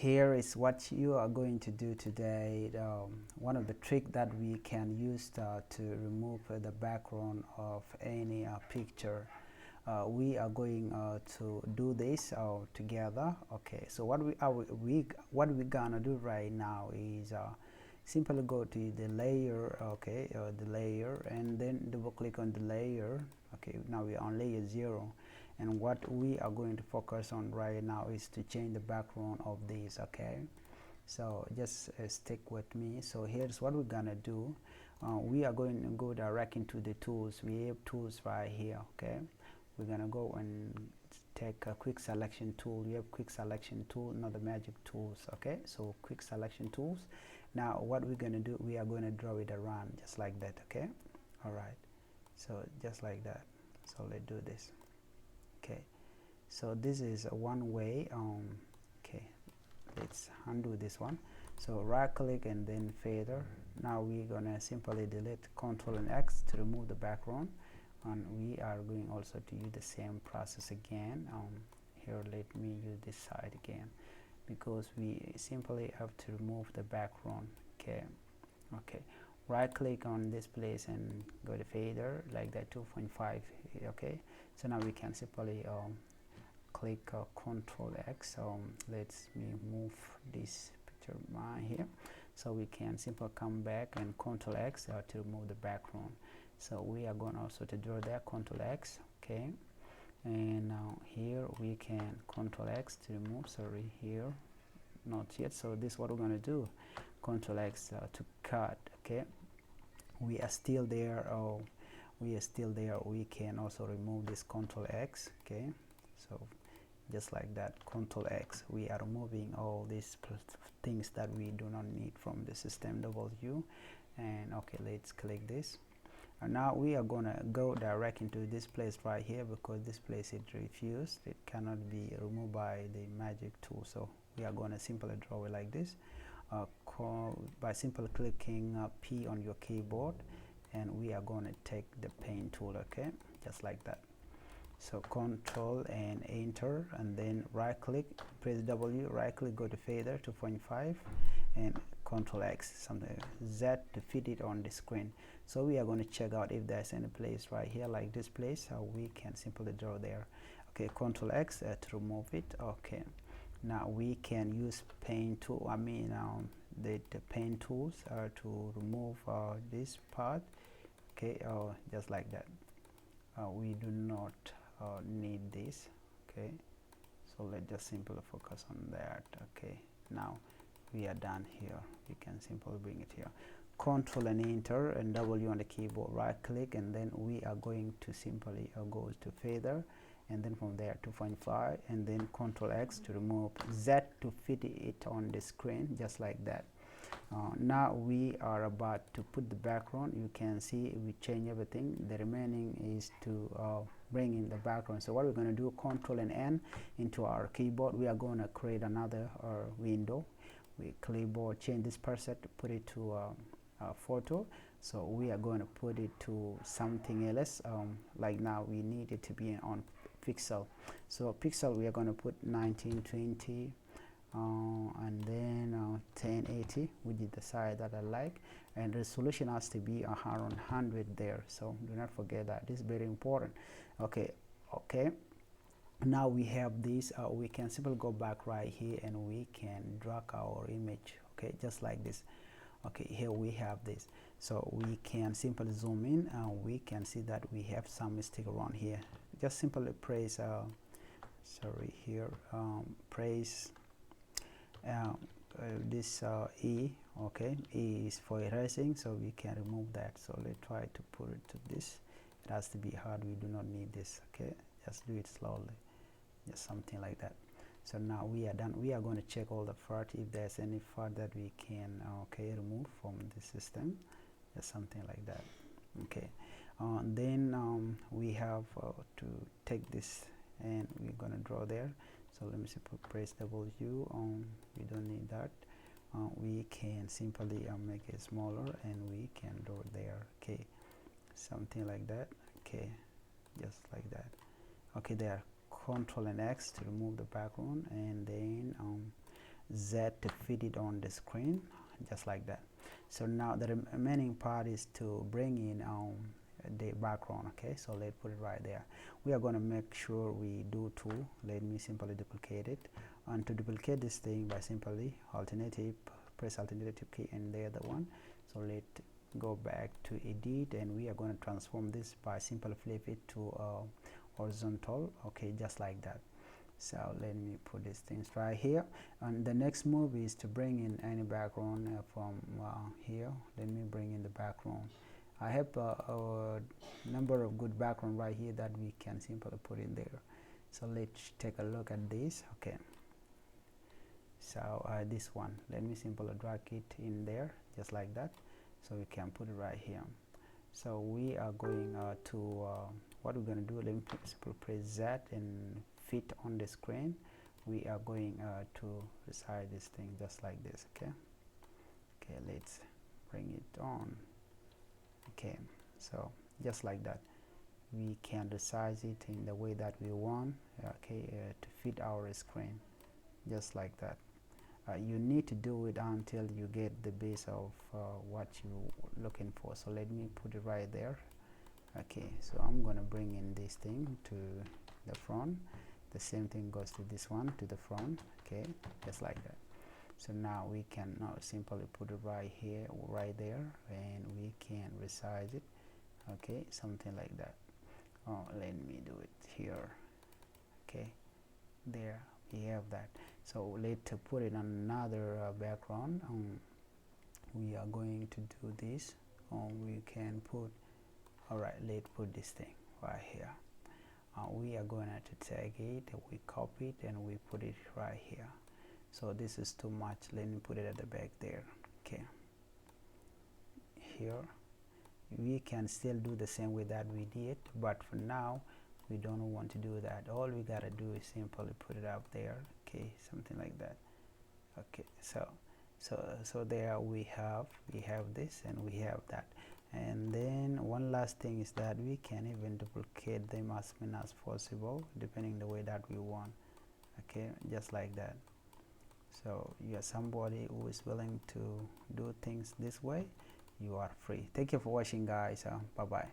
here is what you are going to do today. One of the tricks that we can use to remove the background of any picture. We are going to do this together. Okay, so what we're gonna do right now is simply go to the layer. Okay, the layer, and then double click on the layer. Okay, now we're on layer 0, and what we are going to focus on right now is to change the background of this. Okay, so just stick with me. So here's what we're gonna do. We are going to go direct into the tools. We have tools right here. Okay, we're gonna go and take a quick selection tool. You have quick selection tool, not the magic tools. Okay, so quick selection tools. Now what we're gonna do, we are going to draw it around just like that. Okay, all right, so just like that. So let's do this. Okay, so this is one way. Okay, let's undo this one. So right click and then fader. Now we're gonna simply delete Ctrl and X to remove the background, and we are going also to use the same process again. Here let me use this side again, because we simply have to remove the background. Okay, right click on this place and go to fader like that, 2.5. okay, so now we can simply click Ctrl X. Let's move this picture mine here, so we can simply come back and Ctrl X to remove the background. So we are going also to draw that, Ctrl X. Okay, and now here we can Ctrl X to remove. Sorry, here not yet. So this is what we're going to do, Ctrl X to cut. Okay, we are still there. We can also remove this Ctrl X. Okay, so just like that, Ctrl X, we are removing all these things that we do not need from the system W. And okay, let's click this. And now we are gonna go direct into this place right here, because this place is refused. It cannot be removed by the magic tool. So we are gonna simply draw it like this, by simply clicking P on your keyboard, and we are going to take the pen tool. Okay, just like that. So Control and Enter, and then right click, press W, right click, go to fader 2.5, and Control X, something Z to fit it on the screen. So we are going to check out if there's any place right here like this place. We can simply draw there. Okay, Control X to remove it. Okay, now we can use pen tool. The pen tools to remove this part. Okay, just like that. We do not need this. Okay, so let's just simply focus on that. Okay, now we are done here. We can simply bring it here. Control and Enter and W on the keyboard. Right click, and then we are going to simply go to fader, and then from there 2.5, and then Control X to remove, Z to fit it on the screen, just like that. Now we are about to put the background. You can see we change everything. The remaining is to bring in the background. So what we're going to do, Control and N into our keyboard. We are going to create another window. We clipboard, change this person to put it to a photo. So we are going to put it to something else. Like now we need it to be on pixel. So pixel, we are going to put 1920. And then 1080, which is the size that I like, and resolution has to be around 100 there, so do not forget that. This is very important. Okay, now we have this. We can simply go back right here, and we can drag our image. Okay, just like this. Okay, here we have this, so we can simply zoom in, and we can see that we have some mistake around here. Just simply press press this E. Okay, E is for erasing, so we can remove that. So let's try to put it to this. It has to be hard. We do not need this. Okay, just do it slowly, just something like that. So now we are done. We are going to check all the part, if there's any part that we can remove from the system, just something like that. Okay, then we have to take this, and we're going to draw there. So let me simply press W. We don't need that. We can simply make it smaller, and we can draw it there. Okay, something like that. Okay, just like that. Okay, there. Control and X to remove the background, and then Z to fit it on the screen, just like that. So now the remaining part is to bring in the background. Okay, so let's put it right there. We are going to make sure we do two. Let me simply duplicate it, and to duplicate this thing by simply press alternative key and the other one. So let's go back to edit, and we are going to transform this by simply flip it to horizontal. Okay, just like that. So let me put these things right here, and the next move is to bring in any background from here. Let me bring in the background. I have a number of good background right here that we can simply put in there. So let's take a look at this. Okay, so this one, let me simply drag it in there, just like that, so we can put it right here. So we are going to what we're going to do, let me simply press Z and fit on the screen. We are going to resize this thing just like this. Okay, let's bring it on. Okay, so just like that, we can resize it in the way that we want. Okay, to fit our screen, just like that. You need to do it until you get the base of what you're looking for. So let me put it right there. Okay, so I'm gonna bring in this thing to the front. The same thing goes to this one, to the front. Okay, just like that. So now we can now simply put it right here, right there, and we can resize it. Okay, something like that. Oh, let me do it here. Okay, there we have that. So let's put it on another background. We are going to do this. We can put, all right, let's put this thing right here. We are going to take it, we copy it, and we put it right here. So this is too much. Let me put it at the back there. Okay, here we can still do the same way that we did, but for now we don't want to do that. All we gotta do is simply put it up there. Okay, something like that. Okay, so there we have this and we have that. And then one last thing is that we can even duplicate them as many as possible, depending the way that we want. Okay, just like that. So you're somebody who is willing to do things this way, you are free. Thank you for watching, guys. Bye bye.